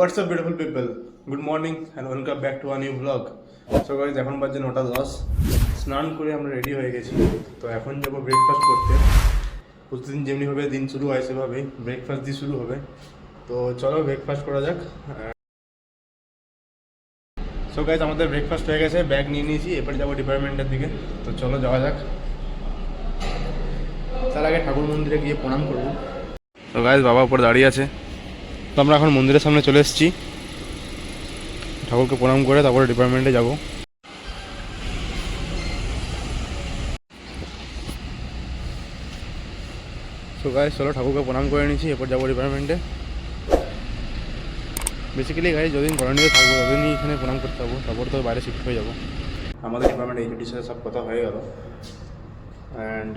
What's up beautiful people? Good morning and welcome back to a new vlog. So guys, এখন বাজে 9:10। স্নান করে আমরা রেডি হয়ে গেছি। তো এখন যাব ব্রেকফাস্ট করতে। প্রতিদিন যেমনিভাবে দিন শুরু হয় সেভাবেই ব্রেকফাস্ট দিয়ে শুরু হবে। তো চলো ব্রেকফাস্ট করা যাক। সো গাইজ আমাদের ব্রেকফাস্ট হয়ে গেছে, ব্যাগ নিয়ে নিয়েছি, এরপর যাবো ডিপার্টমেন্টের দিকে। তো চলো যাওয়া যাক। তার আগে ঠাকুর মন্দিরে গিয়ে প্রণাম করবো। তো গাইজ বাবা উপরে দাঁড়িয়ে আছে। তো আমরা এখন মন্দিরের সামনে চলে এসেছি, ঠাকুরকে প্রণাম করে তারপরে ডিপার্টমেন্টে যাব। সো গাইজ চলো ঠাকুরকে প্রণাম করে নিয়েছি, এরপর যাবো ডিপার্টমেন্টে। বেসিক্যালি গাইজ যতদিন কলোনিতে থাকবো ততদিনই এখানে প্রণাম করতে পারবো, তারপর তো বাইরে শিফট হয়ে যাবো। আমাদের ডিপার্টমেন্টে এইচওডির সাথে সব কথা হয়ে গেল অ্যান্ড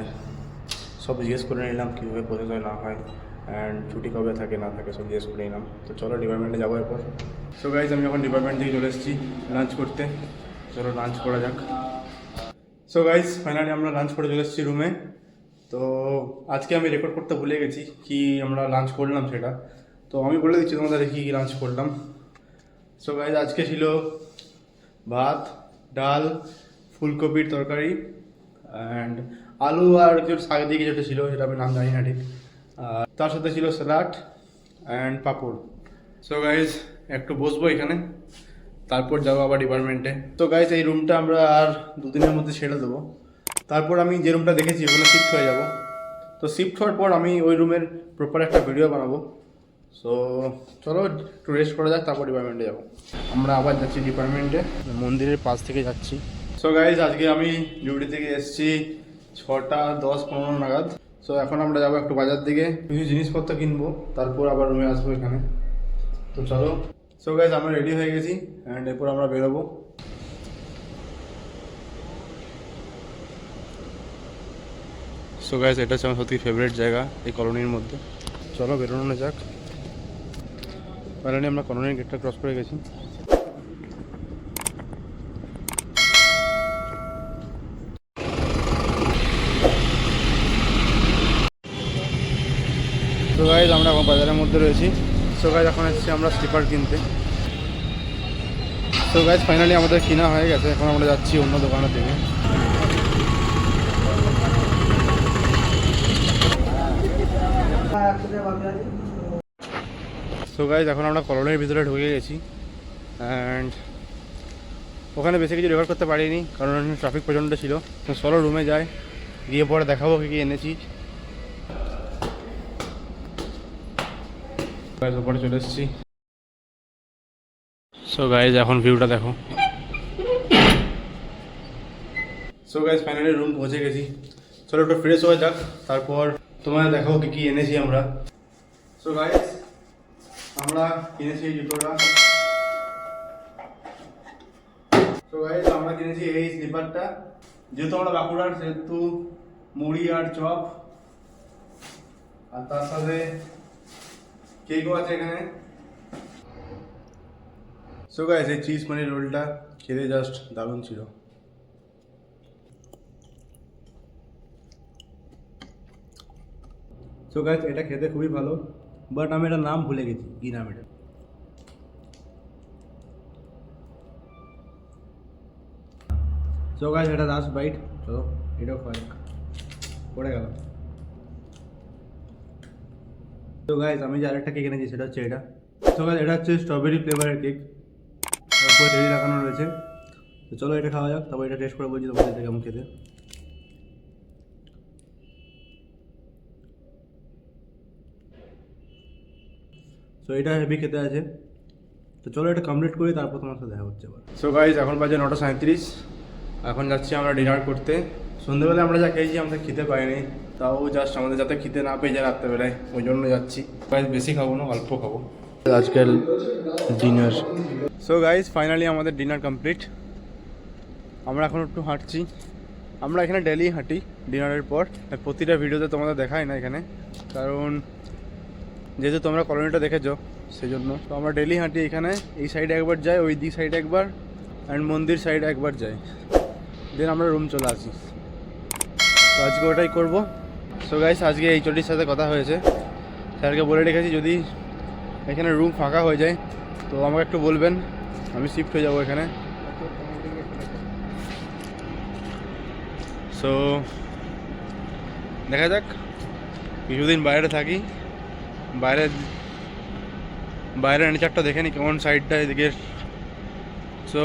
সব জিজ্ঞেস করে নিলাম কীভাবে প্রসেস হয় না হয় অ্যান্ড ছুটি কবে থাকে না থাকে সব জিজ্ঞেস করে নিলাম। তো চলো ডিপার্টমেন্টে যাবো এরপর। সো গাইজ আমি এখন ডিপার্টমেন্ট থেকে চলে এসেছি লাঞ্চ করতে। চলো লাঞ্চ করা যাক। সো গাইজ ফাইনালি আমরা লাঞ্চ করে চলে এসেছি রুমে। তো আজকে আমি রেকর্ড করতে ভুলে গেছি কি আমরা লাঞ্চ করলাম সেটা। তো আমি বলে দিচ্ছি তোমাদের কী কী লাঞ্চ করলাম। সো গাইজ আজকে ছিল ভাত, ডাল, ফুলকপির তরকারি অ্যান্ড আলু আর কিছু শাক দিয়ে কিছুটা ছিল, সেটা আমি নাম জানি না ঠিক। তার সাথে ছিল salad and papad. So guys একটু বসবো এখানে, তারপর যাবো আবার ডিপার্টমেন্টে। তো গাইজ এই রুমটা আমরা আর দুদিনের মধ্যে ছেড়ে দেবো, তারপর আমি যে রুমটা দেখেছি ওখানে শিফট হয়ে যাব। তো শিফট হওয়ার পর আমি ওই রুমের প্রপার একটা ভিডিও বানাবো। সো চলো একটু রেস্ট করা যাক, তারপর ডিপার্টমেন্টে যাবো। আমরা আবার যাচ্ছি ডিপার্টমেন্টে, মন্দিরের পাশ থেকে যাচ্ছি। সো গাইজ আজকে আমি ডিউটি থেকে এসেছি 6:10-15 নাগাদ। সো এখন আমরা যাবো একটু বাজার দিকে, কিছু জিনিসপত্র কিনবো, তারপর আবার রুমে আসবো এখানে। তো চলো। সো গাইজ আমরা রেডি হয়ে গেছি অ্যান্ড এরপর আমরা বেরোবো। সো গাইজ এটা হচ্ছে আমার সত্যি ফেভারিট জায়গা এই কলোনির মধ্যে। চলো বেরোনো যাক। ফাইনালি আমরা কলোনির গেটটা ক্রস করে গেছি। সো গাইজ আমরা এখন বাজারের মধ্যে রয়েছি। সো গাইজ এখন এসেছি আমরা স্লিপার কিনতে। সো গাইজ ফাইনালি আমাদের কিনা হয়ে গেছে, এখন আমরা যাচ্ছি অন্য দোকানের দিকে। সো গাইজ এখন আমরা কলোনির ভিতরে ঢুকে গেছি অ্যান্ড ওখানে বেশি কিছু রেকর্ড করতে পারিনি কারণ ট্রাফিক প্রচণ্ড ছিল। তো চলো রুমে যাই, গিয়ে পরে দেখাবো কী কী এনেছি। ওপরে চলে এসেছি। সো গাইজ এখন ভিউটা দেখো। সো গাইজ ফাইনালি রুম পৌঁছে গেছি। চলো একটু ফ্রেশ হয়ে যাক, তারপর তোমাদের দেখাবো কী কী এনেছি আমরা। সো গাইজ আমরা কিনেছি এই জুতোটা। তো গাইজ আমরা কিনেছি এই স্লিপারটা, যেহেতু আমরা বাঁকুড়ার সেহেতু মুড়ি আর চপ আর তার সাথে কেকও আছে এখানে। সো গাইজ এই চিজ পনির রোলটা খেতে জাস্ট দারুণ ছিল। সো গাইজ এটা খেতে খুবই ভালো, বাট আমি এটার নাম ভুলে গেছি, কী নাম এটা। সো গাইজ এটা লাস্ট বাইট, চলো এটাও খাওয়া যাক। পড়ে গেল। তো গাইজ আমি যে আরেকটা কেক এনেছি সেটা হচ্ছে এটা। সো গাইজ এটা হচ্ছে স্ট্রবেরি ফ্লেভারের কেক, তারপর চেরি লাগানো রয়েছে। তো চলো এটা খাওয়া যাক, তারপর এটা টেস্ট করে বলছি তোমাদের কেমন খেতে। সো এটা হেভি খেতে আছে। তো চলো এটা কমপ্লিট করি, তারপর তোমার সাথে দেখা হচ্ছে। সো গাইজ এখন বাজে 9:37। এখন যাচ্ছি আমরা ডিনার করতে। সন্ধ্যেবেলা আমরা যা খেয়েছি আমরা খেতে পাইনি, তাও জাস্ট আমাদের যাতে খেতে না পেয়ে যায় রাত্রেবেলায়, ওই জন্য যাচ্ছি। গাইজ বেশি খাবো না, অল্প খাবো আজকাল ডিনার। সো গাইজ ফাইনালি আমাদের ডিনার কমপ্লিট। আমরা এখন একটু হাঁটছি। আমরা এখানে ডেলি হাঁটি ডিনারের পর, প্রতিটা ভিডিওতে তোমাদের দেখাই না এখানে, কারণ যেহেতু তোমরা কলোনিটা দেখেছো সেই জন্য। তো আমরা ডেলি হাঁটি এখানে, এই সাইডে একবার যাই, ওই দিক সাইডে একবার অ্যান্ড মন্দির সাইডে একবার যাই, দেন আমরা রুম চলে আসি। তো আজকে ওটাই করবো। সো গাইস আজকে এইচওডির সাথে কথা হয়েছে, স্যারকে বলে রেখেছি যদি এখানে রুম ফাঁকা হয়ে যায় তো আমাকে একটু বলবেন, আমি শিফট হয়ে যাবো এখানে। সো দেখা যাক, কিছুদিন বাইরে থাকি, বাইরের নেচারটা দেখে নি কেমন সাইডটা এদিকে। সো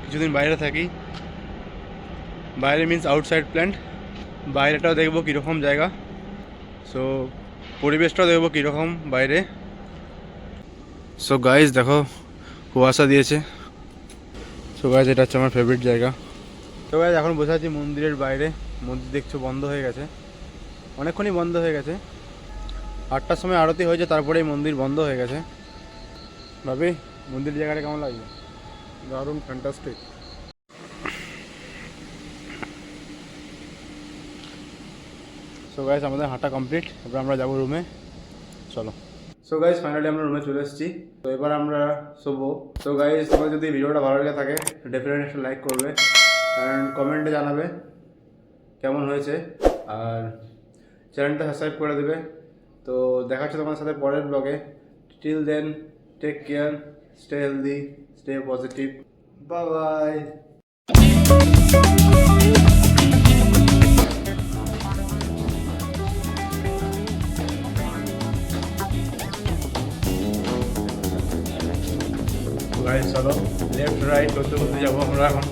কিছুদিন বাইরে থাকি, বাইরে মিন্স আউটসাইড প্ল্যান্ট, বাইরেটাও দেখবো কীরকম জায়গা, সো পরিবেশটাও দেখবো কীরকম বাইরে। সো গাইজ দেখো কুয়াশা দিয়েছে। সো গাইজ এটা হচ্ছে আমার ফেভারিট জায়গা। তো গাইজ এখন বসে আছি মন্দিরের বাইরে, মন্দির দেখছো বন্ধ হয়ে গেছে, অনেকক্ষণই বন্ধ হয়ে গেছে। 8টার সময় আরতি হয়েছে, তারপরেই মন্দির বন্ধ হয়ে গেছে। ভাবি মন্দির জায়গাটা কেমন লাগছে? দারুণ, ফ্যান্টাস্টিক। সো গাইজ আমাদের হাঁটা কমপ্লিট, এবার আমরা যাবো রুমে, চলো। সো গাইজ ফাইনালি আমরা রুমে চলে এসেছি, তো এবার আমরা শোবো। সো গাইজ তোমার যদি ভিডিওটা ভালো লেগে থাকে ডেফিনেটলি একটা লাইক করবে অ্যান্ড কমেন্টে জানাবে কেমন হয়েছে, আর চ্যানেলটা সাবস্ক্রাইব করে দেবে। তো দেখা হচ্ছে তোমার সাথে পরের ব্লগে। Till then, take care, stay healthy, stay positive, bye bye. Guys চলো লেফট রাইট করতে করতে যাবো আমরা এখন।